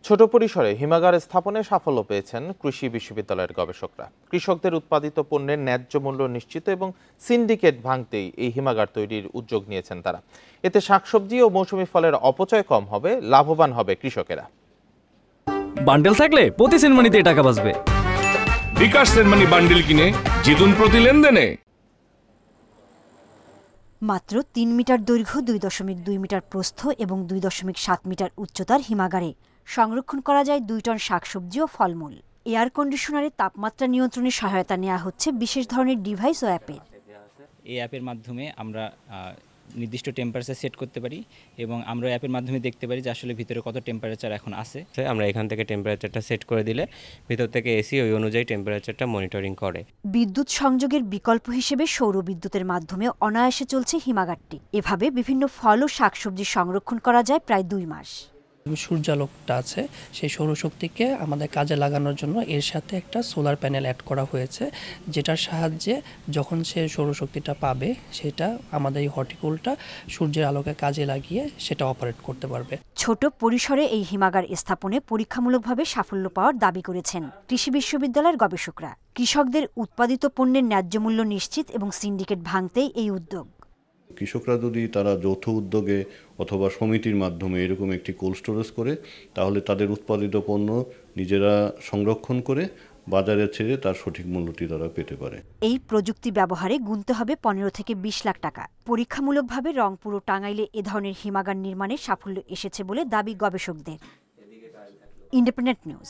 ছোট পরিসরে হিমাগার স্থাপনে সাফল্য পেয়েছেন কৃষি বিশ্ববিদ্যালয়ের গবেষকরা। কৃষকদের উৎপাদিত পণ্যের ন্যায্য মূল্য নিশ্চিত এবং সিন্ডিকেট ভাঙতেই এই হিমাগার তৈরির উদ্যোগ নিয়েছেন তারা। এতে শাকসবজি ও মৌসুমী ফলের অপচয় কম হবে, লাভবান হবে কৃষকেরা। বান্ডেল থাকলে প্রতি সেনমানিতে টাকা বাঁচবে। বিকাশ সেনমানি বান্ডেল কিনে জিতুন প্রতি লেনদেনে। মাত্র ৩ মিটার দৈর্ঘ্য, ২.২ মিটার প্রস্থ এবং ২.৭ মিটার উচ্চতার হিমাগারে সংরক্ষণ করা যায় ২ টন শাকসবজি ও ফলমূল। এয়ার কন্ডিশনারে তাপমাত্রা নিয়ন্ত্রণে সহায়তা নেওয়া হচ্ছে বিশেষ ধরনের ডিভাইস ও অ্যাপের। এই অ্যাপের মাধ্যমে আমরা নির্দিষ্ট টেম্পারেচার সেট করতে পারি এবং আমরা অ্যাপের মাধ্যমে দেখতে পারি যে আসলে ভিতরে কত টেম্পারেচার এখন আছে। আমরা এখান থেকে টেম্পারেচারটা সেট করে দিলে ভিতর থেকে এসি ওই অনুযায়ী টেম্পারেচারটা মনিটরিং করে। বিদ্যুৎ সংযোগের বিকল্প হিসেবে সৌর বিদ্যুতের মাধ্যমে অনায়াসে চলছে হিমাগারটি। এভাবে বিভিন্ন ফল ও শাকসবজি সংরক্ষণ করা যায় প্রায় ২ মাস। সূর্যালোকটা আছে, সেই সৌরশক্তিকে আমাদের কাজে লাগানোর জন্য এর সাথে একটা সোলার প্যানেল অ্যাড করা হয়েছে, যেটার সাহায্যে যখন সে সৌরশক্তিটা পাবে সেটা আমাদের এই হর্টিকুলটা সূর্যের আলোকে কাজে লাগিয়ে সেটা অপারেট করতে পারবে। ছোট পরিসরে এই হিমাগার স্থাপনে পরীক্ষামূলকভাবে সাফল্য পাওয়ার দাবি করেছেন কৃষি বিশ্ববিদ্যালয়ের গবেষকরা। কৃষকদের উৎপাদিত পণ্যের ন্যায্য মূল্য নিশ্চিত এবং সিন্ডিকেট ভাঙতেই এই উদ্যোগ। কৃষকরা যদি তারা যৌথ উদ্যোগে অথবা সমিতির মাধ্যমে এরকম একটি কোল্ড স্টোরেজ করে, তাহলে তাদের উৎপাদিত পণ্য নিজেরা সংরক্ষণ করে বাজারে ছেড়ে তার সঠিক মূল্যটি তারা পেতে পারে। এই প্রযুক্তি ব্যবহারে গুনতে হবে ১৫ থেকে ২০ লাখ টাকা। পরীক্ষামূলকভাবে রংপুর ও টাঙ্গাইলে এ ধরনের হিমাগার নির্মাণে সাফল্য এসেছে বলে দাবি গবেষকদের। Independent news.